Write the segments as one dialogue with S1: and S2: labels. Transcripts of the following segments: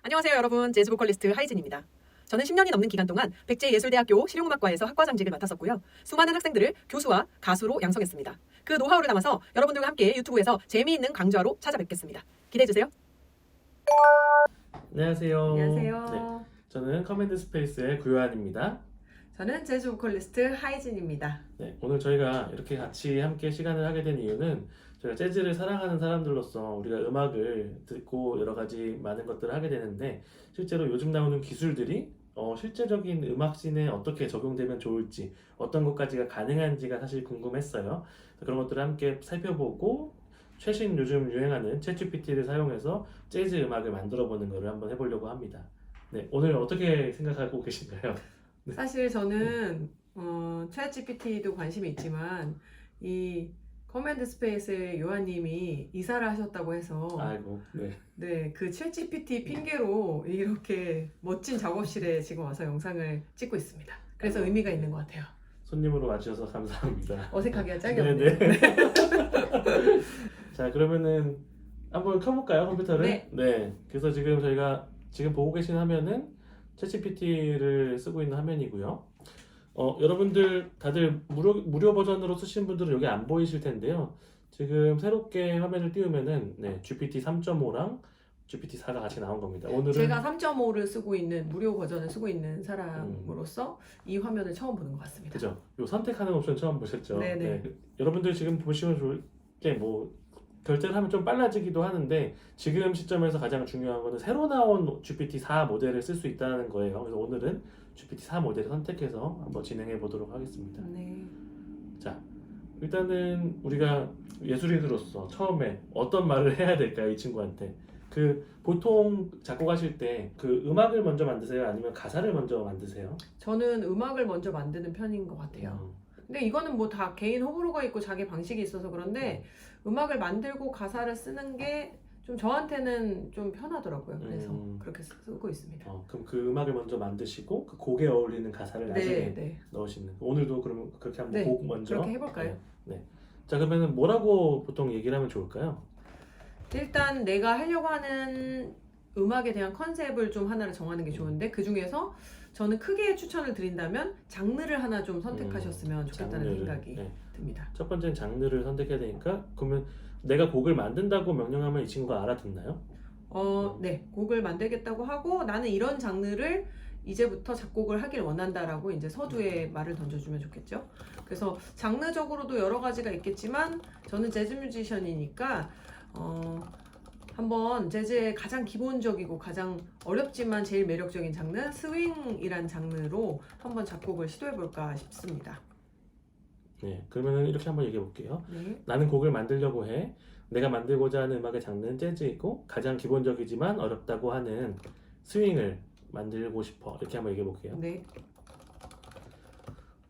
S1: 안녕하세요 여러분, 재즈 보컬리스트 하이진입니다. 저는 10년이 넘는 기간 동안 백제예술대학교 실용음악과에서 학과장직을 맡았었고요. 수많은 학생들을 교수와 가수로 양성했습니다. 그 노하우를 담아서 여러분들과 함께 유튜브에서 재미있는 강좌로 찾아뵙겠습니다. 기대해주세요.
S2: 안녕하세요.
S3: 안녕하세요.
S2: 네, 저는 커맨드 스페이스의 구요한입니다.
S3: 저는 재즈 보컬리스트 하이진입니다.
S2: 네, 오늘 저희가 이렇게 같이 함께 시간을 하게 된 이유는 저희가 재즈를 사랑하는 사람들로서 우리가 음악을 듣고 여러 가지 많은 것들을 하게 되는데 실제로 요즘 나오는 기술들이 실제적인 음악씬에 어떻게 적용되면 좋을지 어떤 것까지가 가능한지가 사실 궁금했어요. 그런 것들을 함께 살펴보고 최신 요즘 유행하는 챗GPT를 사용해서 재즈 음악을 만들어보는 것을 한번 해보려고 합니다. 네, 오늘 어떻게 생각하고 계신가요?
S3: 사실 저는 챗GPT도 관심이 있지만 이 커맨드 스페이스의 요한님이 이사를 하셨다고 해서
S2: 아이고, 네.
S3: 네, 그 챗GPT 핑계로 이렇게 멋진 작업실에 지금 와서 영상을 찍고 있습니다. 그래서
S2: 아이고.
S3: 의미가 있는 것 같아요.
S2: 손님으로 와주셔서 감사합니다.
S3: 어색하게 하지
S2: 네네. 자, 그러면은 한번 켜볼까요, 컴퓨터를?
S3: 네.
S2: 그래서 지금 저희가 지금 보고 계신 화면은 챗GPT를 쓰고 있는 화면이고요. 여러분들 다들 무료 버전으로 쓰신 분들은 여기 안 보이실 텐데요. 지금 새롭게 화면을 띄우면은 GPT 3.5랑 GPT 4가 같이 나온 겁니다. 오늘은
S3: 제가 3.5를 쓰고 있는 무료 버전을 쓰고 있는 사람으로서 이 화면을 처음 보는 것 같습니다.
S2: 그죠? 요 선택하는 옵션 처음 보셨죠?
S3: 네네.
S2: 네. 여러분들 지금 보시면 좋을 게 뭐 결제를 하면 좀 빨라지기도 하는데 지금 시점에서 가장 중요한 거는 새로 나온 GPT-4 모델을 쓸 수 있다는 거예요. 그래서 오늘은 GPT-4 모델을 선택해서 한번 진행해 보도록 하겠습니다.
S3: 네.
S2: 자, 일단은 우리가 예술인으로서 처음에 어떤 말을 해야 될까요, 이 친구한테? 보통 작곡하실 때 그 음악을 먼저 만드세요? 아니면 가사를 먼저 만드세요?
S3: 저는 음악을 먼저 만드는 편인 것 같아요.
S2: 음,
S3: 근데 이거는 뭐 다 개인 호불호가 있고 자기 방식이 있어서 그런데 음악을 만들고 가사를 쓰는 게 좀 저한테는 좀 편하더라고요. 그래서 그렇게 쓰고 있습니다.
S2: 그럼 그 음악을 먼저 만드시고 그 곡에 어울리는 가사를 나중에
S3: 네.
S2: 넣으시는. 오늘도 그러면 그렇게 한번
S3: 네,
S2: 곡 먼저.
S3: 그렇게 해볼까요?
S2: 네. 자, 그러면은 뭐라고 보통 얘기를 하면 좋을까요?
S3: 일단 내가 하려고 하는 음악에 대한 컨셉을 좀 하나를 정하는 게 좋은데 그 중에서 저는 크게 추천을 드린다면 장르를 하나 좀 선택하셨으면 좋겠다는
S2: 장르를,
S3: 생각이
S2: 네.
S3: 듭니다.
S2: 첫 번째는 장르를 선택해야 되니까 그러면 내가 곡을 만든다고 명령하면 이 친구가 알아듣나요?
S3: 네, 곡을 만들겠다고 하고 나는 이런 장르를 이제부터 작곡을 하길 원한다라고 이제 서두에 말을 던져주면 좋겠죠. 그래서 장르적으로도 여러 가지가 있겠지만 저는 재즈 뮤지션이니까 한번 재즈의 가장 기본적이고 가장 어렵지만 제일 매력적인 장르 스윙이란 장르로 한번 작곡을 시도해볼까 싶습니다.
S2: 네. 그러면은 이렇게 한번 얘기해 볼게요.
S3: 네.
S2: 나는 곡을 만들려고 해. 내가 만들고자 하는 음악의 장르는 재즈이고 가장 기본적이지만 어렵다고 하는 스윙을 만들고 싶어. 이렇게 한번 얘기해 볼게요.
S3: 네.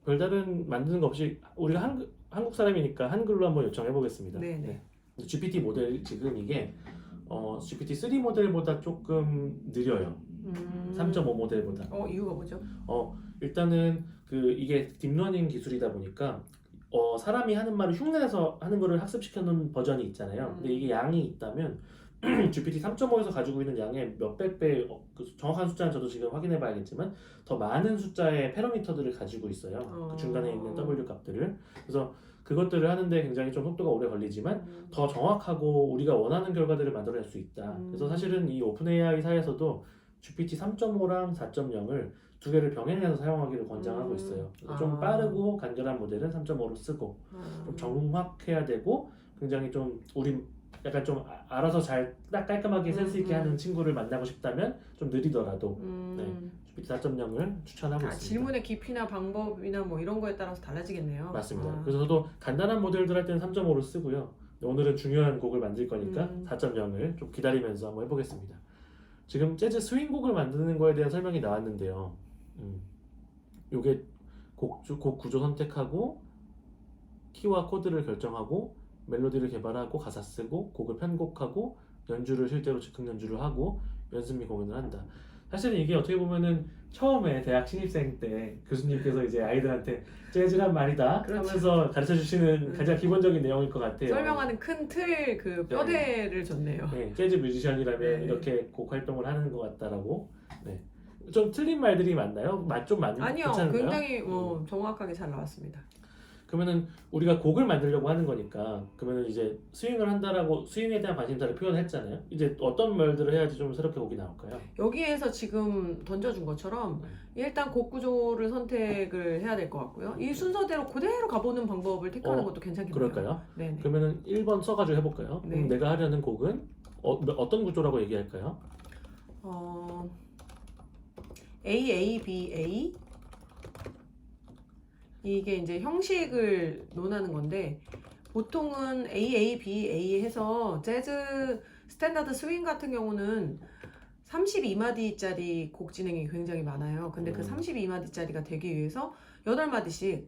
S2: 별다른 만드는 거 없이 우리가 한국 사람이니까 한글로 한번 요청해 보겠습니다.
S3: 네.
S2: GPT 모델 지금 이게 GPT-3 모델보다 조금 느려요. 3.5 모델보다.
S3: 이유가 뭐죠?
S2: 일단은 이게 딥러닝 기술이다 보니까 사람이 하는 말을 흉내내서 하는 거를 학습시켜 놓은 버전이 있잖아요. 근데 이게 양이 있다면 GPT 3.5에서 가지고 있는 양의 몇백 배, 그 정확한 숫자는 저도 지금 확인해 봐야겠지만 더 많은 숫자의 패러미터들을 가지고 있어요. 그 중간에 있는 W 값들을. 그래서 그것들을 하는데 굉장히 좀 속도가 오래 걸리지만 더 정확하고 우리가 원하는 결과들을 만들어낼 수 있다. 그래서 사실은 이 오픈 AI 사에서도 GPT 3.5랑 4.0을 두 개를 병행해서 사용하기를 권장하고 있어요. 그래서 좀 빠르고 간결한 모델은 3.5로 쓰고 좀 정확해야 되고 굉장히 좀 우리 약간 좀 알아서 잘 딱 깔끔하게 쓸 수 있게 하는 친구를 만나고 싶다면 좀 느리더라도 GPT 4.0을 추천하고 있습니다.
S3: 질문의 깊이나 방법이나 뭐 이런 거에 따라서 달라지겠네요.
S2: 맞습니다. 그래서 저도 간단한 모델들 할 때는 3.5로 쓰고요. 오늘은 중요한 곡을 만들 거니까 4.0을 좀 기다리면서 한번 해보겠습니다. 지금 재즈 스윙곡을 만드는 거에 대한 설명이 나왔는데요. 요게 곡 구조 선택하고 키와 코드를 결정하고 멜로디를 개발하고 가사 쓰고 곡을 편곡하고 연주를 실제로 즉흥 연주를 하고 연습 및 공연을 한다. 사실은 이게 어떻게 보면은 처음에 대학 신입생 때 교수님께서 이제 아이들한테 재즈란 말이다
S3: 그렇죠.
S2: 하면서 가르쳐 주시는 가장 기본적인 내용일 것 같아요.
S3: 설명하는 큰 틀 그 뼈대를 줬네요.
S2: 네, 재즈 뮤지션이라면
S3: 네.
S2: 이렇게 곡 활동을 하는 것 같다라고. 네. 좀 틀린 말들이 맞나요?
S3: 아니요,
S2: 괜찮은가요?
S3: 굉장히 정확하게 잘 나왔습니다.
S2: 그러면은 우리가 곡을 만들려고 하는 거니까 그러면은 이제 스윙을 한다라고 스윙에 대한 관심사를 표현했잖아요. 이제 어떤 말들을 해야지 좀 새롭게 곡이 나올까요?
S3: 여기에서 지금 던져준 것처럼 일단 곡 구조를 선택을 해야 될 것 같고요. 이 순서대로 그대로 가보는 방법을 택하는 것도 괜찮겠네요.
S2: 그럴까요?
S3: 네네.
S2: 그러면은 1번 써가지고 해볼까요?
S3: 네.
S2: 그럼 내가 하려는 곡은 어떤 구조라고 얘기할까요?
S3: A, A, B, A 이게 이제 형식을 논하는 건데 보통은 A, A, B, A 해서 재즈 스탠다드 스윙 같은 경우는 32마디짜리 곡 진행이 굉장히 많아요. 근데 그 32마디짜리가 되기 위해서 8마디씩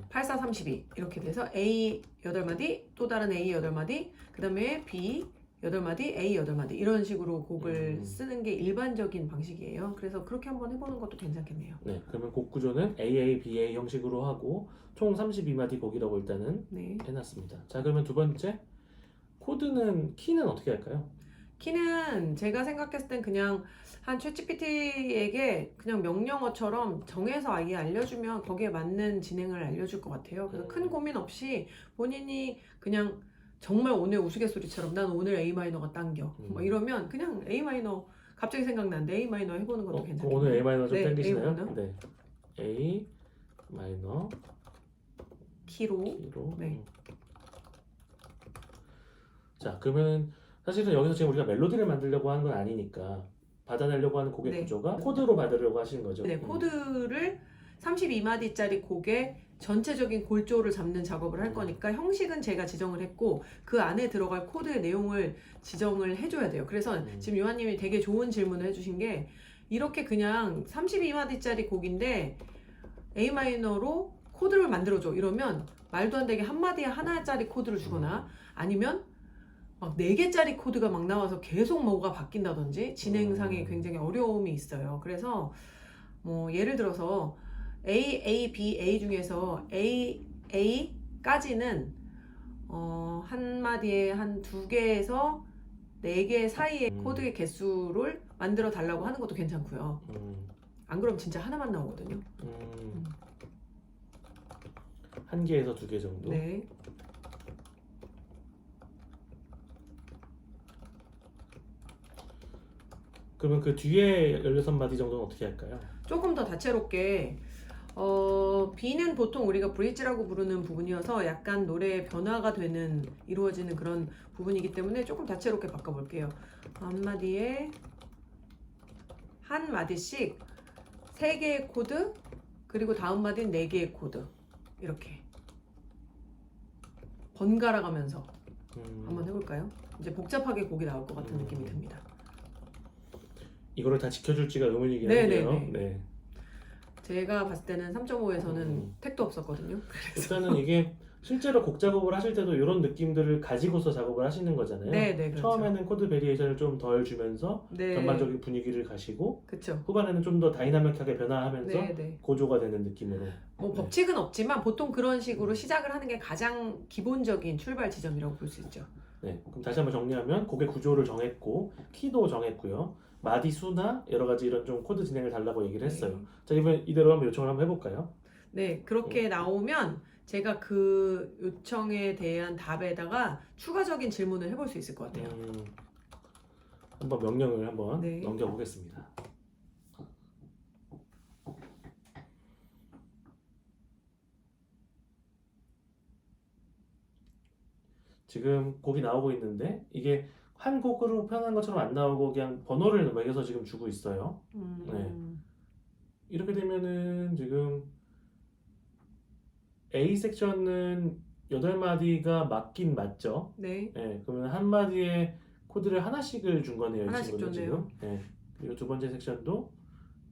S3: 8, 4, 32 이렇게 돼서 A 8마디, 또 다른 A 8마디, 그 다음에 B 8마디, A 8마디 이런 식으로 곡을 쓰는 게 일반적인 방식이에요. 그래서 그렇게 한번 해보는 것도 괜찮겠네요.
S2: 네, 그러면 곡 구조는 AABA 형식으로 하고 총 32마디 곡이라고 일단은
S3: 네.
S2: 해놨습니다. 자, 그러면 두 번째 키는 어떻게 할까요?
S3: 키는 제가 생각했을 땐 그냥 한 챗GPT에게 그냥 명령어처럼 정해서 아예 알려주면 거기에 맞는 진행을 알려줄 것 같아요. 그래서 큰 고민 없이 본인이 그냥 정말 오늘 우스갯소리처럼 난 오늘 A 마이너가 당겨 뭐 이러면 그냥 A 마이너 갑자기 생각나는데 A 마이너 해보는 것도 괜찮겠네요.
S2: 오늘 A 마이너 좀
S3: 네,
S2: 당기시나요?
S3: A 마이너.
S2: 네, A 마이너
S3: 키로.
S2: 키로.
S3: 네.
S2: 자, 그러면 사실은 여기서 지금 우리가 멜로디를 만들려고 하는 건 아니니까 받아내려고 하는 곡의
S3: 네.
S2: 구조가 코드로 받으려고 하시는 거죠?
S3: 네, 코드를 32마디짜리 곡의 전체적인 골조를 잡는 작업을 할 거니까 형식은 제가 지정을 했고 그 안에 들어갈 코드의 내용을 지정을 해줘야 돼요. 그래서 지금 요한님이 되게 좋은 질문을 해주신 게 이렇게 그냥 32마디짜리 곡인데 A 마이너로 코드를 만들어줘 이러면 말도 안 되게 한 마디에 하나짜리 코드를 주거나 아니면 막 4개짜리 코드가 막 나와서 계속 뭐가 바뀐다든지 진행상에 굉장히 어려움이 있어요. 그래서 뭐 예를 들어서 A, A, B, A 중에서 A, A까지는 한 마디에 한 2개에서 4개 사이의 코드의 개수를 만들어 달라고 하는 것도 괜찮고요. 안 그러면 진짜 하나만 나오거든요.
S2: 한 개에서 2개 정도?
S3: 네.
S2: 그러면 그 뒤에 16마디 정도는 어떻게 할까요?
S3: 조금 더 다채롭게 B는 보통 우리가 브릿지라고 부르는 부분이어서 약간 노래의 변화가 되는 이루어지는 그런 부분이기 때문에 조금 다채롭게 바꿔볼게요. 한 마디에 한 마디씩 3개의 코드 그리고 다음 마디는 4개의 코드 이렇게 번갈아 가면서 한번 해볼까요? 이제 복잡하게 곡이 나올 것 같은 느낌이 듭니다.
S2: 이거를 다 지켜줄지가 의문이긴
S3: 네네네.
S2: 한데요. 네.
S3: 제가 봤을 때는 3.5에서는 택도 없었거든요.
S2: 일단은 이게 실제로 곡 작업을 하실 때도 이런 느낌들을 가지고서 작업을 하시는 거잖아요.
S3: 네, 그렇죠.
S2: 처음에는 코드 베리에이션을 좀 덜 주면서
S3: 네.
S2: 전반적인 분위기를 가시고
S3: 그렇죠.
S2: 후반에는 좀 더 다이나믹하게 변화하면서
S3: 네.
S2: 고조가 되는 느낌으로.
S3: 뭐 법칙은 없지만 보통 그런 식으로 시작을 하는 게 가장 기본적인 출발 지점이라고 볼 수 있죠.
S2: 네. 그럼 다시 한번 정리하면 곡의 구조를 정했고 키도 정했고요. 마디 수나 여러 가지 이런 좀 코드 진행을 달라고 얘기를 했어요. 자, 이번 이대로 한번 요청을 한번 해볼까요?
S3: 네, 그렇게 나오면 제가 그 요청에 대한 답에다가 추가적인 질문을 해볼 수 있을 것 같아요.
S2: 한번 명령을 한번
S3: 네.
S2: 넘겨보겠습니다. 지금 곡이 나오고 있는데 이게 한 곡으로 표현한 것처럼 안 나오고 그냥 번호를 매겨서 지금 주고 있어요. 네. 이렇게 되면은 지금 A 섹션은 8마디가 맞긴 맞죠?
S3: 네.
S2: 네, 그러면 한 마디에 코드를 하나씩을 준 거네요. 이
S3: 하나씩
S2: 친구는
S3: 줬네요.
S2: 지금. 네. 그리고 두 번째 섹션도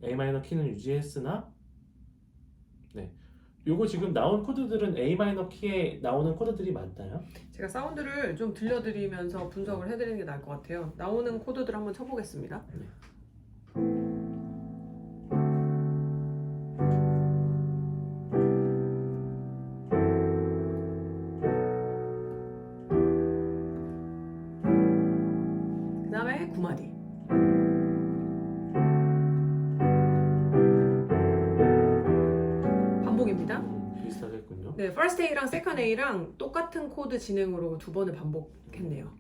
S2: A 마이너 키는 유지했으나, 네. 요거 지금 나온 코드들은 A 마이너 키에 나오는 코드들이 맞나요?
S3: 제가 사운드를 좀 들려드리면서 분석을 해드리는 게 나을 것 같아요. 나오는 코드들 한번 쳐보겠습니다. 다음에 9마디. 반복입니다.
S2: 비슷하겠군요.
S3: 네, first A랑 second A랑 똑같은 코드 진행으로 두 번을 반복했네요.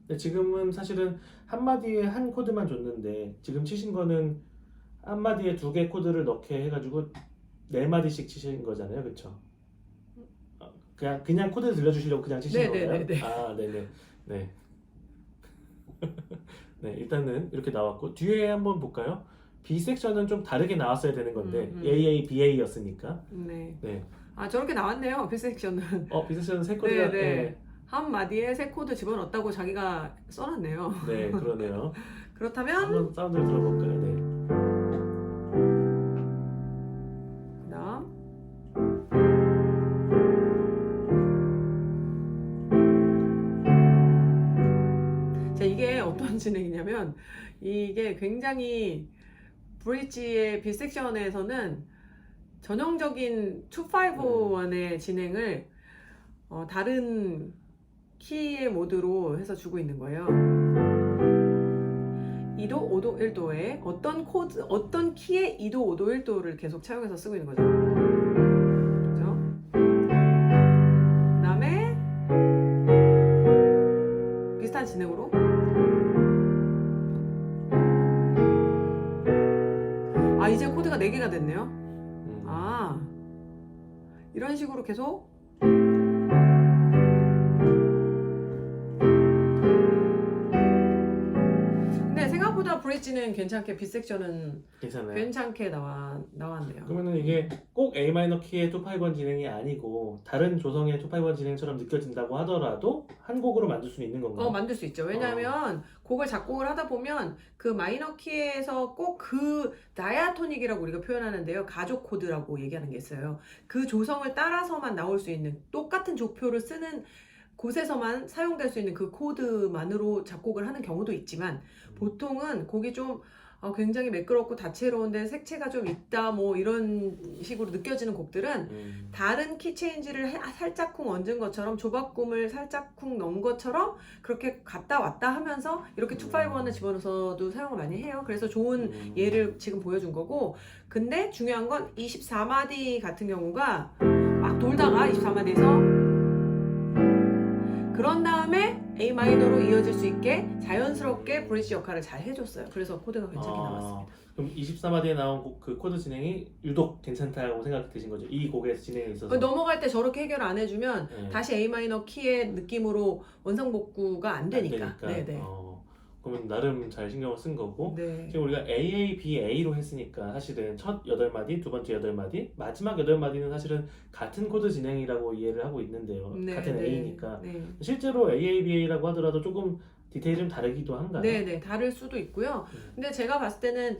S2: 근데 지금은 사실은 한 마디에 한 코드만 줬는데 지금 치신 거는 한 마디에 2개 코드를 넣게 해가지고 4마디씩 치신 거잖아요, 그렇죠? 그냥 코드 들려주시려고 그냥 치신 건가요?
S3: 네네네네.
S2: 아, 네네. 네. 네, 일단은 이렇게 나왔고 뒤에 한번 볼까요? B 섹션은 좀 다르게 나왔어야 되는 건데 AA, BA였으니까.
S3: 네.
S2: 네.
S3: 아, 저렇게 나왔네요. B 섹션은.
S2: B 섹션은 세 코드가
S3: 네네. 한 마디에 세 코드 집어넣었다고 자기가 써놨네요.
S2: 네, 그러네요.
S3: 그렇다면
S2: 한번 사운드를 들어볼까요? 네.
S3: 그다음 자, 이게 어떤 진행이냐면 이게 굉장히 브릿지의 B 섹션에서는 전형적인 251의 진행을 다른 키의 모드로 해서 주고 있는 거예요. 2도, 5도, 1도에 어떤 키의 2도, 5도, 1도를 계속 차용해서 쓰고 있는 거죠. 그죠? 그 다음에 비슷한 진행으로 이제 코드가 4개가 됐네요. 이런 식으로 계속 근데 생각보다 브릿지는 괜찮게 B 섹션은
S2: 괜찮아요.
S3: 괜찮게 나왔네요.
S2: 그러면은 이게 꼭 A 마이너 키의 251 진행이 아니고 다른 조성의 251 진행처럼 느껴진다고 하더라도 한 곡으로 만들 수 있는 건가요?
S3: 만들 수 있죠. 왜냐하면 곡을 작곡을 하다 보면 그 마이너 키에서 꼭 그 다이아토닉이라고 우리가 표현하는데요. 가족 코드라고 얘기하는 게 있어요. 그 조성을 따라서만 나올 수 있는 똑같은 조표를 쓰는 곳에서만 사용될 수 있는 그 코드만으로 작곡을 하는 경우도 있지만 보통은 곡이 좀 굉장히 매끄럽고 다채로운데 색채가 좀 있다 뭐 이런 식으로 느껴지는 곡들은 다른 키 체인지를 살짝쿵 얹은 것처럼 조바꿈을 살짝쿵 넣은 것처럼 그렇게 갔다 왔다 하면서 이렇게 251을 집어넣어서도 사용을 많이 해요. 그래서 좋은 예를 지금 보여준 거고, 근데 중요한 건 24마디 같은 경우가 막 돌다가 24마디에서 그런 다음에 A 마이너로 이어질 수 있게 자연스럽게 브릿지 역할을 잘 해줬어요. 그래서 코드가 괜찮게 나왔습니다.
S2: 그럼 24마디에 나온 그 코드 진행이 유독 괜찮다고 생각되신 거죠? 이 곡의 진행에 있어서
S3: 넘어갈 때 저렇게 해결 안 해주면
S2: 네.
S3: 다시 A 마이너 키의 느낌으로 원상복구가 안 되니까. 네네.
S2: 그러면 나름 잘 신경을 쓴 거고
S3: 네.
S2: 지금 우리가 AA, BA로 했으니까 사실은 첫 8마디, 두 번째 8마디, 마지막 8마디는 사실은 같은 코드 진행이라고 이해를 하고 있는데요.
S3: 네,
S2: 같은
S3: 네,
S2: A니까
S3: 네.
S2: 실제로 AA, BA라고 하더라도 조금 디테일이 좀 다르기도 한가요?
S3: 네네, 다를 수도 있고요. 근데 제가 봤을 때는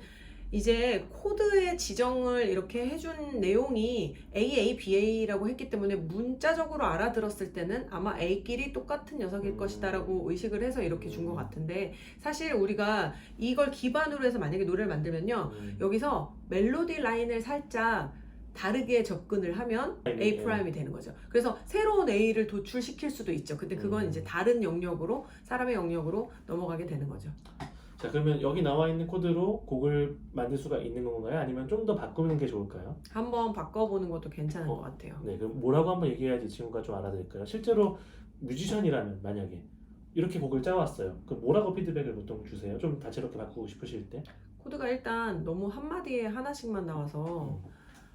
S3: 이제 코드의 지정을 이렇게 해준 내용이 AA, BA라고 했기 때문에 문자적으로 알아들었을 때는 아마 A끼리 똑같은 녀석일 것이다라고 의식을 해서 이렇게 준 것 같은데, 사실 우리가 이걸 기반으로 해서 만약에 노래를 만들면요, 여기서 멜로디 라인을 살짝 다르게 접근을 하면 A 프라임이 되는 거죠. 그래서 새로운 A를 도출시킬 수도 있죠. 근데 그건 이제 다른 영역으로, 사람의 영역으로 넘어가게 되는 거죠.
S2: 자, 그러면 여기 나와 있는 코드로 곡을 만들 수가 있는 건가요? 아니면 좀 더 바꾸는 게 좋을까요?
S3: 한번 바꿔보는 것도 괜찮은 것 같아요.
S2: 네, 그럼 뭐라고 한번 얘기해야지 친구가 좀 알아들을까요? 실제로 뮤지션이라면 만약에 이렇게 곡을 짜왔어요. 그럼 뭐라고 피드백을 보통 주세요? 좀 다채롭게 바꾸고 싶으실 때?
S3: 코드가 일단 너무 한 마디에 하나씩만 나와서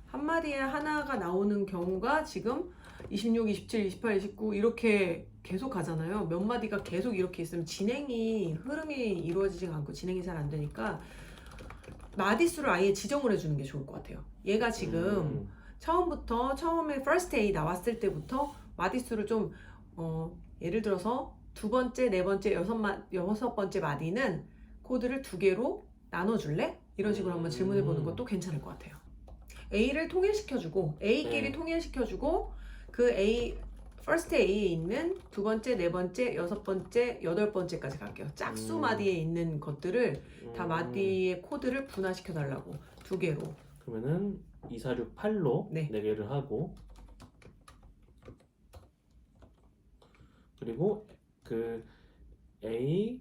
S3: 한 마디에 하나가 나오는 경우가 지금 26, 27, 28, 29 이렇게 계속 가잖아요. 몇 마디가 계속 이렇게 있으면 흐름이 이루어지지가 않고 진행이 잘 안 되니까 마디수를 아예 지정을 해주는 게 좋을 것 같아요. 얘가 지금 처음에 first A 나왔을 때부터 마디수를 좀 예를 들어서 두 번째, 네 번째, 여섯 번째 마디는 코드를 2개로 나눠줄래? 이런 식으로 한번 질문해 보는 것도 괜찮을 것 같아요. A를 통일시켜주고 A끼리 통일시켜주고 그 first A에 있는 두 번째, 네 번째, 여섯 번째, 여덟 번째까지 갈게요. 짝수 마디에 있는 것들을 다 마디의 코드를 분화시켜 달라고 2개로.
S2: 그러면은 2, 4, 6, 8로
S3: 네.
S2: 4개를 하고, 그리고 그 A,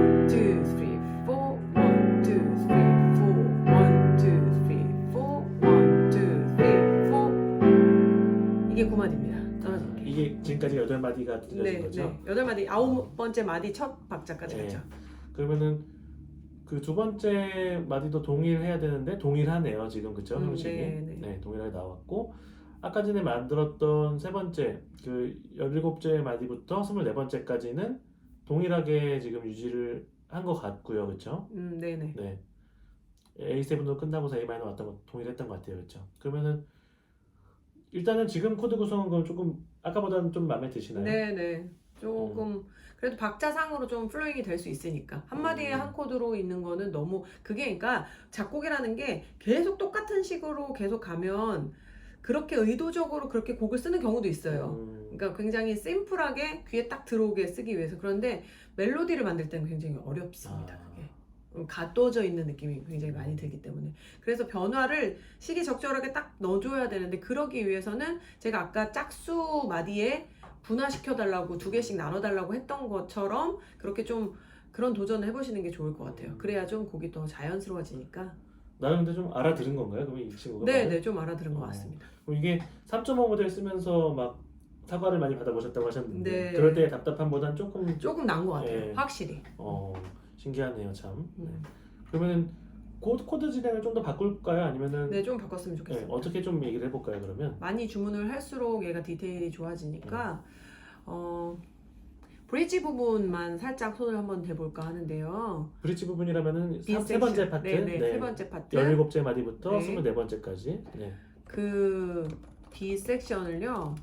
S3: 2, 3, 4, 1, 2, 3, 4, 1, 2, 3, 4, 1, 2, 3, 4. 이게 9마디입니다. 떨어진 게.
S2: 이게 지금까지 8마디가 들려진
S3: 네,
S2: 거죠?
S3: 네. 8마디, 9번째 마디 첫 박자까지
S2: 네.
S3: 갔죠.
S2: 그러면은 그 두 번째 마디도 동일해야 되는데 동일하네요 지금 그쵸 형식이
S3: 네, 네.
S2: 네 동일하게 나왔고 아까 전에 만들었던 세 번째 그 17째 마디부터 24번째까지는 동일하게 지금 유지를 한 것 같고요 그쵸
S3: 네네.
S2: 네 A7도 끝나고서 A 마이너 왔던 거 동일했던 것 같아요 그쵸 그러면은 일단은 지금 코드 구성은 그럼 조금 아까보다는 좀 마음에 드시나요?
S3: 네네. 조금 그래도 박자상으로 좀 플로잉이 될 수 있으니까 한마디에 한 코드로 있는 거는 너무 그게 그러니까 작곡이라는 게 계속 똑같은 식으로 계속 가면 그렇게 의도적으로 그렇게 곡을 쓰는 경우도 있어요. 그러니까 굉장히 심플하게 귀에 딱 들어오게 쓰기 위해서. 그런데 멜로디를 만들 때는 굉장히 어렵습니다. 그게. 가둬져 있는 느낌이 굉장히 많이 들기 때문에 그래서 변화를 시기적절하게 딱 넣어줘야 되는데 그러기 위해서는 제가 아까 짝수 마디에 분화시켜 달라고 2개씩 나눠 달라고 했던 것처럼 그렇게 좀 그런 도전을 해보시는 게 좋을 것 같아요. 그래야 좀 곡이 더 자연스러워지니까.
S2: 나는 근데 좀 알아들은 건가요? 그러면 이 친구가?
S3: 네네 좀 알아들은 것 같습니다.
S2: 그럼 이게 3.5 모델 쓰면서 막 사과를 많이 받아보셨다고 하셨는데
S3: 네.
S2: 그럴 때 답답함보다는 조금
S3: 나은 것 같아요.
S2: 네.
S3: 확실히.
S2: 신기하네요 참 네. 그러면은 코드 진행을 좀 더 바꿀까요? 아니면은
S3: 네 좀 바꿨으면 좋겠어요.
S2: 어떻게 좀 얘기를 해볼까요 그러면?
S3: 많이 주문을 할수록 얘가 디테일이 좋아지니까 브릿지 부분만 살짝 손을 한번 대볼까 하는데요.
S2: 브릿지 부분이라면은 세
S3: 섹션.
S2: 번째 파트
S3: 네네 세 번째 파트
S2: 17째 마디부터
S3: 네.
S2: 24번째까지 네.
S3: 그 B 섹션을요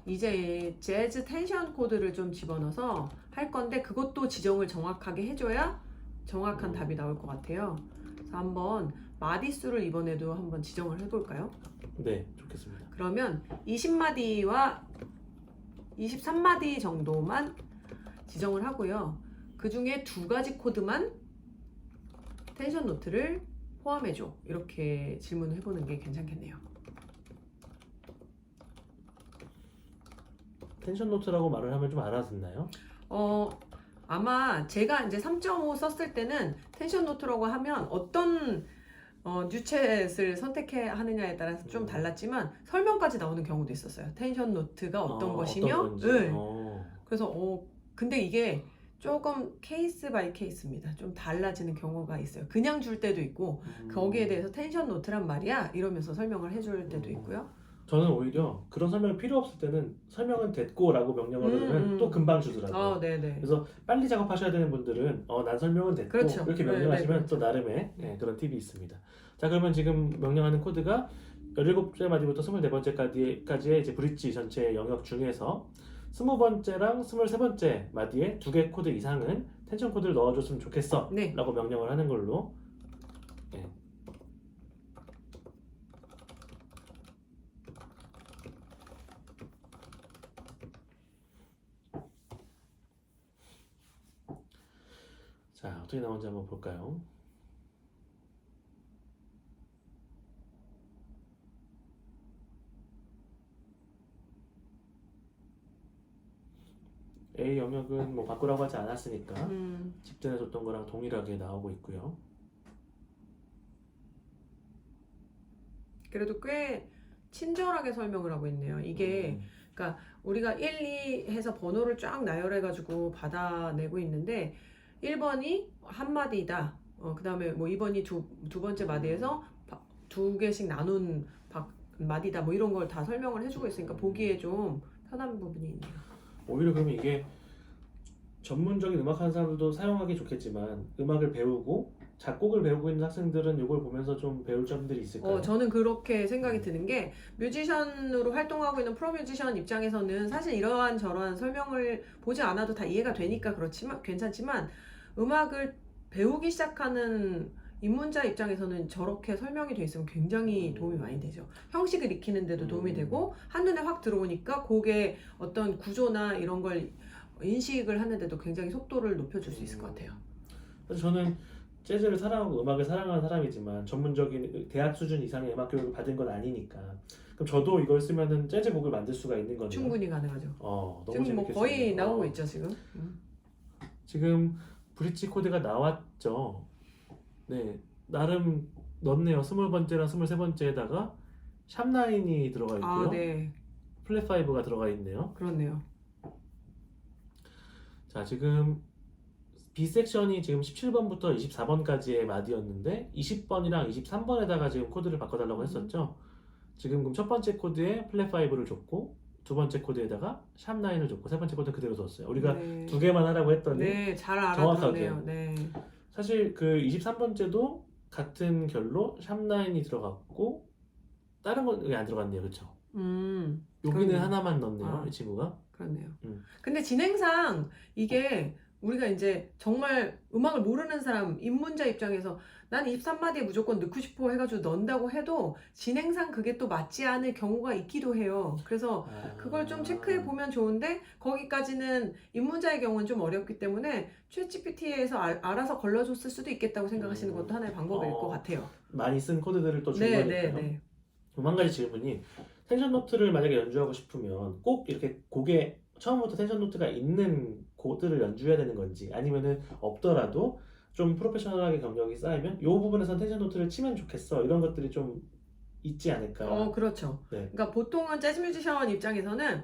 S3: 이제 재즈 텐션 코드를 좀 집어넣어서 할 건데 그것도 지정을 정확하게 해줘야 정확한 답이 나올 것 같아요. 그래서 한번 마디수를 이번에도 한번 지정을 해볼까요?
S2: 네 좋겠습니다
S3: 그러면 20마디와 23마디 정도만 지정을 하고요. 그 중에 2가지 코드만 텐션 노트를 포함해줘. 이렇게 질문을 해보는 게 괜찮겠네요.
S2: 텐션 노트라고 말을 하면 좀 알아듣나요?
S3: 아마 제가 이제 3.5 썼을 때는 텐션 노트라고 하면 어떤 뉴챗을 선택해야 하느냐에 따라서 좀 달랐지만 설명까지 나오는 경우도 있었어요. 텐션 노트가 어떤 것이며
S2: 어떤 건지.
S3: 네. 그래서 근데 이게 조금 케이스 바이 케이스입니다. 좀 달라지는 경우가 있어요. 그냥 줄 때도 있고 거기에 대해서 텐션 노트란 말이야 이러면서 설명을 해줄 때도 있고요.
S2: 저는 오히려 그런 설명이 필요 없을 때는 설명은 됐고라고 명령을 누르면 또 금방 주더라고요.
S3: 네네.
S2: 그래서 빨리 작업하셔야 되는 분들은 난 설명은 됐고
S3: 그렇죠.
S2: 이렇게
S3: 네,
S2: 명령하시면
S3: 네,
S2: 또 나름의 그런 팁이 있습니다. 자, 그러면 지금 명령하는 코드가 17번째 마디부터 24번째까지의 이제 브릿지 전체 영역 중에서 20번째랑 23번째 마디에 2개 코드 이상은 텐션 코드를 넣어줬으면 좋겠어
S3: 네.
S2: 라고 명령을 하는 걸로. 네. 자, 어떻게 나오는지 한번 볼까요? A 영역은 뭐 바꾸라고 하지 않았으니까 직전해줬던 거랑 동일하게 나오고 있고요.
S3: 그래도 꽤 친절하게 설명을 하고 있네요. 이게 그러니까 우리가 1, 2 해서 번호를 쫙 나열해가지고 받아내고 있는데 1번이 한 마디다. 그 다음에 뭐 2번이 두 번째 마디에서 2개씩 나눈 마디다. 뭐 이런 걸 다 설명을 해주고 있으니까 보기에 좀 편한 부분이 있네요.
S2: 오히려 그러면 이게 전문적인 음악하는 사람들도 사용하기 좋겠지만 음악을 배우고 작곡을 배우고 있는 학생들은 이걸 보면서 좀 배울 점들이 있을까요?
S3: 저는 그렇게 생각이 드는 게 뮤지션으로 활동하고 있는 프로 뮤지션 입장에서는 사실 이러한 저러한 설명을 보지 않아도 다 이해가 되니까 그렇지만 괜찮지만 음악을 배우기 시작하는 입문자 입장에서는 저렇게 설명이 돼 있으면 굉장히 도움이 많이 되죠. 형식을 익히는 데도 도움이 되고 한눈에 확 들어오니까 곡의 어떤 구조나 이런 걸 인식을 하는데도 굉장히 속도를 높여줄 수 있을 것 같아요.
S2: 그래서 저는 재즈를 사랑하고 음악을 사랑하는 사람이지만 전문적인 대학 수준 이상의 음악 교육을 받은 건 아니니까 그럼 저도 이걸 쓰면은 재즈 곡을 만들 수가 있는 거네요.
S3: 충분히 가능하죠.
S2: 너무
S3: 지금 뭐
S2: 재밌겠어요.
S3: 거의 나오고 있죠 지금.
S2: 지금 브릿지 코드가 나왔죠. 네, 나름 넣네요. 20번째랑 23번째에다가 샵9이 들어가 있고요.
S3: 네.
S2: 플랫 5가 들어가 있네요.
S3: 그렇네요.
S2: 자, 지금 B 섹션이 지금 17번부터 24번까지의 마디였는데 20번이랑 23번에다가 지금 코드를 바꿔달라고 했었죠. 지금 그럼 첫 번째 코드에 플랫 5를 줬고 두 번째 코드에다가 샵9을 줬고 세 번째 코드 그대로 뒀어요. 우리가 두 개만 하라고 했더니
S3: 잘 알아들었네요.
S2: 정확하게.
S3: 네.
S2: 사실 그 23번째도 같은 결로 샵9이 들어갔고 다른 건 왜 안 들어갔네요. 그렇죠? 여기는
S3: 그러네요.
S2: 하나만 넣었네요. 이 친구가.
S3: 그렇네요.
S2: 음.
S3: 근데 진행상 이게 우리가 이제 정말 음악을 모르는 사람, 입문자 입장에서 난 23마디에 무조건 넣고 싶어 해가지고 넣는다고 해도 진행상 그게 또 맞지 않을 경우가 있기도 해요. 그래서 그걸 좀 체크해 보면 좋은데 거기까지는 입문자의 경우는 좀 어렵기 때문에 챗GPT에서 알아서 걸러줬을 수도 있겠다고 생각하시는 것도 하나의 방법일 것 같아요.
S2: 많이 쓴 코드들을 또 준 거니까요.
S3: 네.
S2: 그럼 한 가지 질문이 텐션 노트를 만약에 연주하고 싶으면 꼭 이렇게 곡에 처음부터 텐션 노트가 있는 코드를 연주해야 되는 건지 아니면은 없더라도 좀 프로페셔널하게 경력이 쌓이면 이 부분에서는 텐션 노트를 치면 좋겠어 이런 것들이 좀 있지 않을까.
S3: 그렇죠.
S2: 네.
S3: 그러니까 보통은 재즈 뮤지션 입장에서는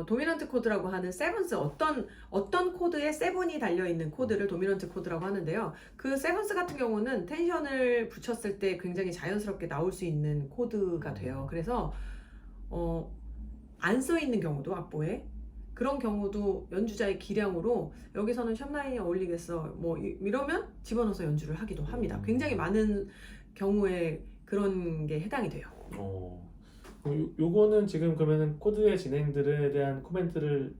S3: 도미넌트 코드라고 하는 세븐스 어떤 코드에 세븐이 달려있는 코드를 도미넌트 코드라고 하는데요. 그 세븐스 같은 경우는 텐션을 붙였을 때 굉장히 자연스럽게 나올 수 있는 코드가 돼요. 그래서 안 써있는 경우도 악보에 그런 경우도 연주자의 기량으로 여기서는 샵9이 어울리겠어 뭐 이러면 집어넣어서 연주를 하기도 합니다. 굉장히 많은 경우에 그런 게 해당이 돼요.
S2: 요거는 지금 그러면은 코드의 진행들에 대한 코멘트를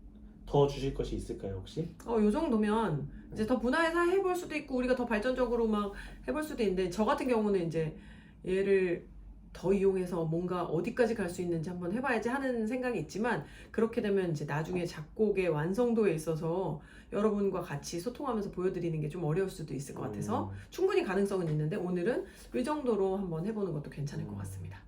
S2: 더 주실 것이 있을까요 혹시?
S3: 요 정도면 이제 더 분화해서 해볼 수도 있고 우리가 더 발전적으로 막 해볼 수도 있는데 저 같은 경우는 이제 얘를 더 이용해서 뭔가 어디까지 갈 수 있는지 한번 해봐야지 하는 생각이 있지만 그렇게 되면 이제 나중에 작곡의 완성도에 있어서 여러분과 같이 소통하면서 보여드리는 게 좀 어려울 수도 있을 것 같아서 충분히 가능성은 있는데 오늘은 이 정도로 한번 해보는 것도 괜찮을 것 같습니다.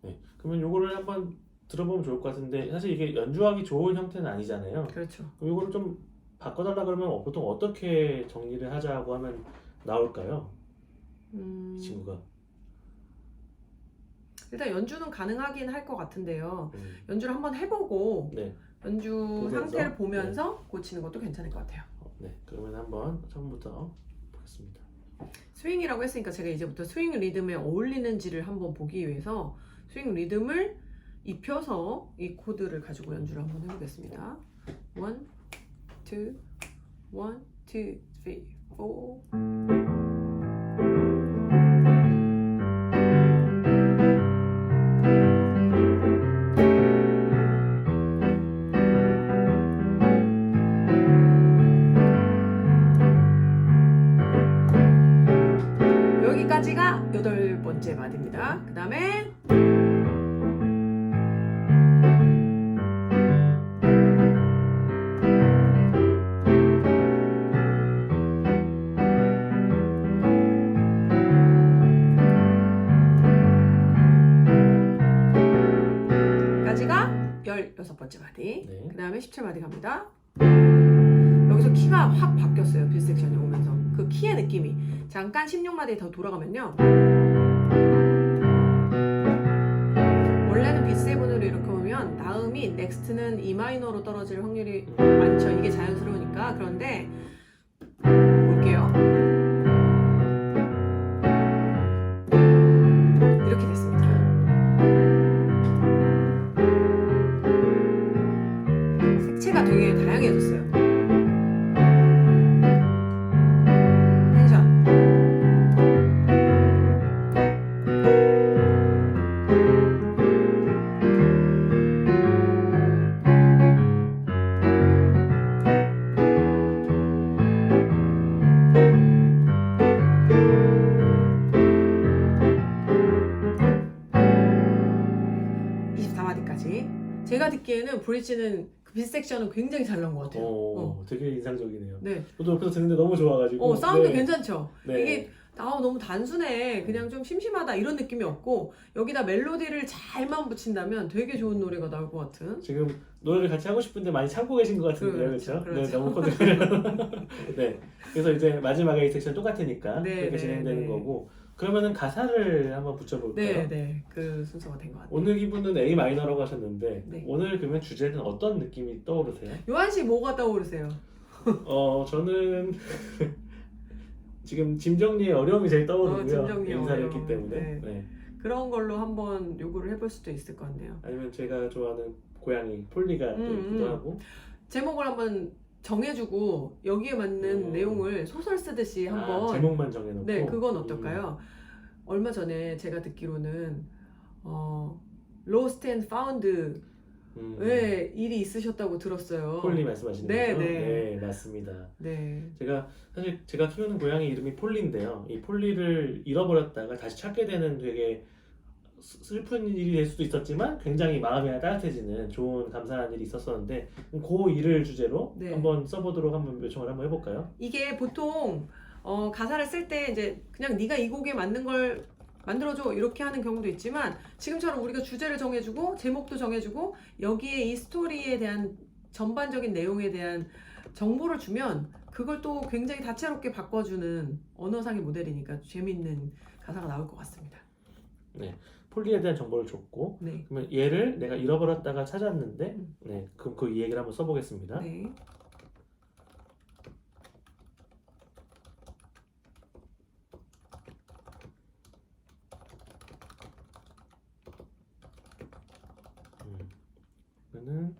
S2: 네, 그러면 요거를 한번 들어보면 좋을 것 같은데 사실 이게 연주하기 좋은 형태는 아니잖아요.
S3: 그렇죠.
S2: 그럼 요거를 좀 바꿔달라 그러면 보통 어떻게 정리를 하자고 하면 나올까요? 이 친구가.
S3: 일단 연주는 가능하긴 할 것 같은데요. 연주를 한번 해보고
S2: 네.
S3: 연주
S2: 보면서?
S3: 상태를 보면서 고치는 것도 괜찮을 것 같아요.
S2: 네, 그러면 한번 처음부터 보겠습니다.
S3: 스윙이라고 했으니까 제가 이제부터 스윙 리듬에 어울리는지를 한번 보기 위해서 스윙 리듬을 입혀서 이 코드를 가지고 연주를 한번 해보겠습니다. 1, 2, 1, 2, 3, 4. 여기까지가 8번째 마디입니다. 그 다음에 까지가 16번째 마디.
S2: 네.
S3: 그 다음에 17마디 갑니다. 여기서 키가 확 바뀌었어요. 빌 섹션이 오면서 그 키의 느낌이 잠깐 16마디 더 돌아가면요, 원래는 B7으로 이렇게 오면 다음이 넥스트는 E 마이너로 떨어질 확률이 많죠. 이게 자연스러우니까. 그런데 볼게요. 이렇게 됐습니다. 색채가 되게 다양해졌어요. 텐션. 제가 듣기에는 브릿지는 그 빗섹션은 굉장히 잘 나온 것 같아요.
S2: 되게 인상적이네요.
S3: 네.
S2: 저도 옆에서 듣는데 너무 좋아가지고.
S3: 사운드
S2: 네.
S3: 괜찮죠?
S2: 네.
S3: 이게 너무 단순해. 그냥 좀 심심하다 이런 느낌이 없고 여기다 멜로디를 잘만 붙인다면 되게 좋은 노래가 나올 것 같은.
S2: 지금 노래를 같이 하고 싶은데 많이 참고 계신 것 같은데요, 그렇죠?
S3: 그렇죠.
S2: 네, 너무 코드가. 네. 그래서 이제 마지막에 A 섹션 똑같으니까
S3: 네,
S2: 그렇게
S3: 네,
S2: 진행되는
S3: 네.
S2: 거고. 그러면은 가사를 한번 붙여볼까요?
S3: 네. 그 순서가 된 것 같아요.
S2: 오늘 기분은 A 마이너라고 하셨는데
S3: 네.
S2: 오늘 그러면 주제는 어떤 느낌이 떠오르세요?
S3: 요한 씨 뭐가 떠오르세요?
S2: 저는 지금 짐 정리의 어려움이 제일 떠오르고요.
S3: 짐 정리의
S2: 인사를
S3: 어려움.
S2: 했기 때문에.
S3: 네.
S2: 네.
S3: 그런 걸로 한번 요구를 해볼 수도 있을 것 같네요.
S2: 아니면 제가 좋아하는 고양이 폴리가 또 있기도 하고.
S3: 제목을 한번 정해주고 여기에 맞는 내용을 소설 쓰듯이 한번.
S2: 제목만 정해놓고.
S3: 네, 그건 어떨까요? 얼마 전에 제가 듣기로는 Lost and Found의 일이 있으셨다고 들었어요.
S2: 폴리 말씀하시는
S3: 네,
S2: 거죠?
S3: 네.
S2: 네, 맞습니다.
S3: 네.
S2: 사실 제가 키우는 고양이 이름이 폴리인데요. 이 폴리를 잃어버렸다가 다시 찾게 되는 되게 슬픈 일이 될 수도 있었지만 굉장히 마음이 따뜻해지는 좋은 감사한 일이 있었었는데 그 일을 주제로
S3: 네.
S2: 한번 써보도록 한번 요청을 한번 해볼까요?
S3: 이게 보통 가사를 쓸 때 이제 그냥 네가 이 곡에 맞는 걸 만들어줘 이렇게 하는 경우도 있지만 지금처럼 우리가 주제를 정해주고 제목도 정해주고 여기에 이 스토리에 대한 전반적인 내용에 대한 정보를 주면 그걸 또 굉장히 다채롭게 바꿔주는 언어상의 모델이니까 재밌는 가사가 나올 것 같습니다.
S2: 네, 폴리에 대한 정보를 줬고
S3: 네.
S2: 그러면 얘를 내가 잃어버렸다가 찾았는데 네, 그럼 그 이 얘기를 한번 써보겠습니다.
S3: 네.
S2: 그러면은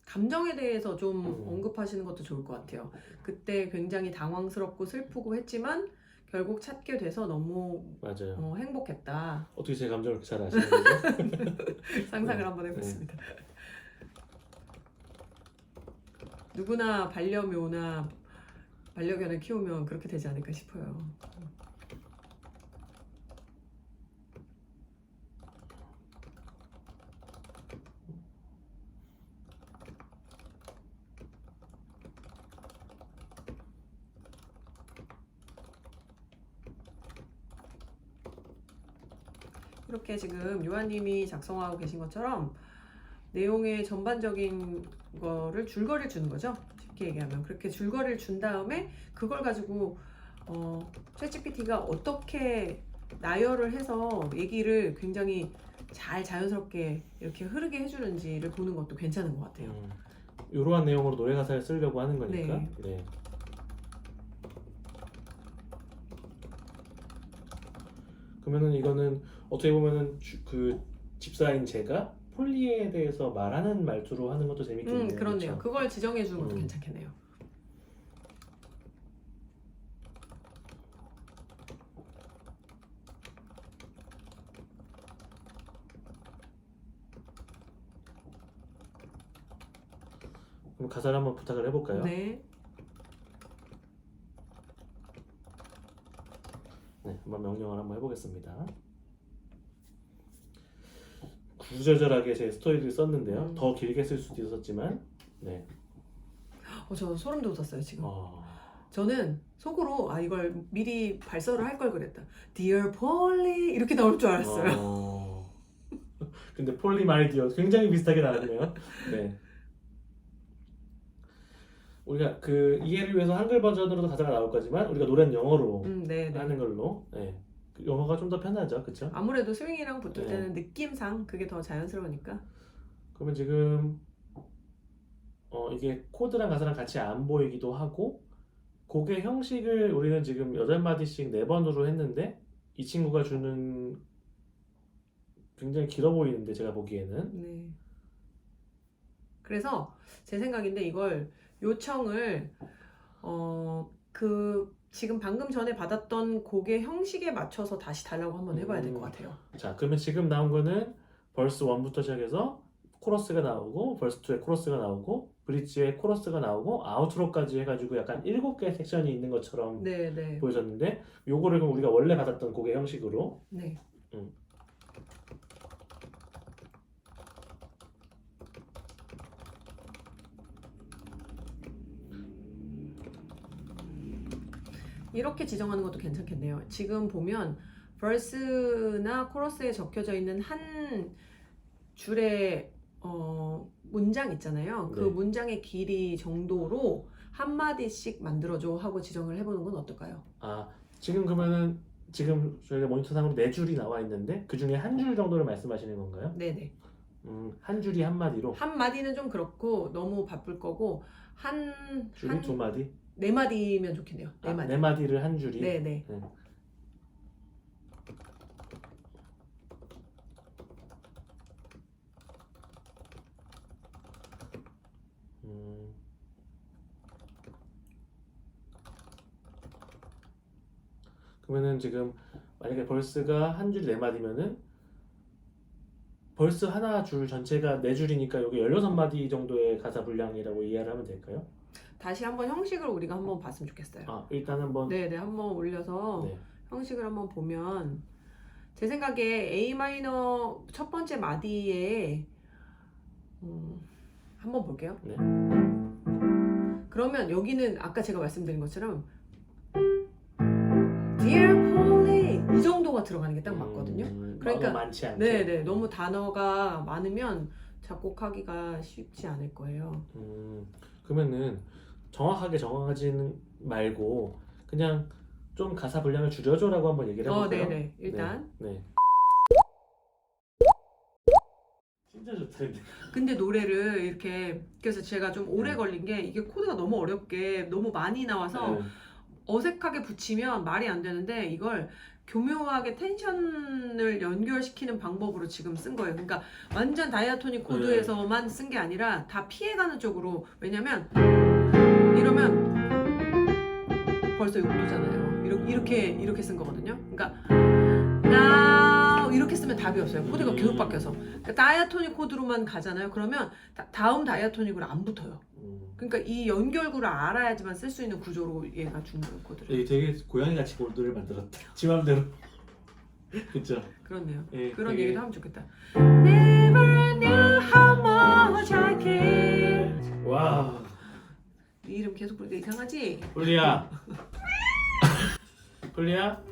S3: 감정에 대해서 좀 언급하시는 것도 좋을 것 같아요. 그때 굉장히 당황스럽고 슬프고 했지만 결국 찾게 돼서 너무
S2: 맞아요.
S3: 행복했다.
S2: 어떻게 제 감정을 그렇게 잘 아시는 거죠?
S3: 상상을 한번 해봤습니다. 누구나 반려묘나 반려견을 키우면 그렇게 되지 않을까 싶어요. 이렇게 지금 요한님이 작성하고 계신 것처럼 내용의 전반적인 거를 줄거리를 주는 거죠. 쉽게 얘기하면 그렇게 줄거리를 준 다음에 그걸 가지고 챗GPT가 어떻게 나열을 해서 얘기를 굉장히 잘 자연스럽게 이렇게 흐르게 해주는지를 보는 것도 괜찮은 것 같아요.
S2: 이러한 내용으로 노래 가사를 쓰려고 하는 거니까.
S3: 네.
S2: 네. 그러면은 이거는 어떻게 보면은 그 집사인 제가 폴리에 대해서 말하는 말투로 하는 것도 재밌겠네요.
S3: 그렇네요.
S2: 그쵸?
S3: 그걸 지정해 주는 것도
S2: 음.
S3: 괜찮겠네요.
S2: 그럼 가사를 한번 부탁을 해볼까요?
S3: 네.
S2: 네, 한번 명령을 한번 해보겠습니다. 구구절절하게 제 스토리를 썼는데요. 더 길게 쓸 수도 있었지만, 네.
S3: 저 소름 돋았어요 지금.
S2: 어...
S3: 저는 속으로 이걸 미리 발설을 할 걸 그랬다. Dear Polly 이렇게 나올 줄 알았어요.
S2: 근데 폴리 마이디어 굉장히 비슷하게 나왔네요. 네. 우리가 그 이해를 위해서 한글 버전으로도 가사가 나올 거지만 우리가 노래는 영어로
S3: 네.
S2: 하는 걸로. 네. 영어가 좀 더 편하죠, 그렇죠?
S3: 아무래도 스윙이랑 붙을
S2: 네.
S3: 때는 느낌상 그게 더 자연스러우니까.
S2: 그러면 지금 이게 코드랑 가사랑 같이 안 보이기도 하고 곡의 형식을 우리는 지금 8마디씩 4번으로 했는데 이 친구가 주는 굉장히 길어 보이는데 제가 보기에는
S3: 네. 그래서 제 생각인데 이걸 요청을 지금 방금 전에 받았던 곡의 형식에 맞춰서 다시 달라고 한번 해봐야 될 것 같아요.
S2: 자, 그러면 지금 나온 거는 벌스 1부터 시작해서 코러스가 나오고 벌스 2에 코러스가 나오고 브릿지에 코러스가 나오고 아우트로까지 해가지고 약간 7개의 섹션이 있는 것처럼
S3: 네.
S2: 보여졌는데 요거를 그럼 우리가 원래 받았던 곡의 형식으로
S3: 네. 이렇게 지정하는 것도 괜찮겠네요. 지금 보면 verse나 코러스에 적혀져 있는 한 줄의 문장 있잖아요. 그
S2: 네.
S3: 문장의 길이 정도로 한 마디씩 만들어줘 하고 지정을 해보는 건 어떨까요?
S2: 지금 그러면은 지금 저희가 모니터상으로 4줄이 나와 있는데 그 중에 한 줄 정도를 말씀하시는 건가요?
S3: 네네.
S2: 한 줄이 한 마디로
S3: 한 마디는 좀 그렇고 너무 바쁠 거고
S2: 줄이 2마디?
S3: 4마디면 좋겠네요. 4마디.
S2: 4마디를 한 줄이?
S3: 네네.
S2: 네. 그러면은 지금 만약에 벌스가 한 줄이 4마디면은 벌스 하나 줄 전체가 4줄이니까 여기 16마디 정도의 가사 분량이라고 이해를 하면 될까요?
S3: 다시 한번 형식을 우리가 한번 봤으면 좋겠어요.
S2: 일단 한번
S3: 네네, 한번 올려서
S2: 네.
S3: 형식을 한번 보면 제 생각에 A 마이너 첫 번째 마디에 한번 볼게요.
S2: 네.
S3: 그러면 여기는 아까 제가 말씀드린 것처럼 Dear Polly 이 정도가 들어가는 게 딱 맞거든요. 그러니까
S2: 너무 많지 않게.
S3: 네네, 너무 단어가 많으면 작곡하기가 쉽지 않을 거예요.
S2: 그러면은 정확하게 정하지는 말고 그냥 좀 가사 분량을 줄여줘라고 한번 얘기를 해볼까요?
S3: 네네, 일단.
S2: 네. 진짜 좋다.
S3: 근데 노래를 이렇게 그래서 제가 좀 오래 걸린 게 이게 코드가 너무 어렵게 너무 많이 나와서
S2: 네.
S3: 어색하게 붙이면 말이 안 되는데 이걸 교묘하게 텐션을 연결시키는 방법으로 지금 쓴 거예요. 그러니까 완전 다이아토닉 코드에서만 쓴 게 아니라 다 피해가는 쪽으로. 왜냐면 이러면 벌써 욕도잖아요. 이렇게 쓴 거거든요. 그러니까 now 이렇게 쓰면 답이 없어요. 코드가 계속 바뀌어서. 그러니까 다이아토닉 코드로만 가잖아요. 그러면 다음 다이아토닉으로 안 붙어요. 그러니까 이 연결구를 알아야지만 쓸 수 있는 구조로 얘가 준 거예요, 코드를.
S2: 여기 되게 고양이같이 골드를 만들었다. 지 맘대로. 그쵸?
S3: 그렇네요.
S2: 예,
S3: 그런
S2: 되게-
S3: 얘기도 하면 좋겠다. Never knew how much I cared.
S2: 와.
S3: 이 이름 계속 부르니까 이상하지?
S2: 폴리야. 폴리야.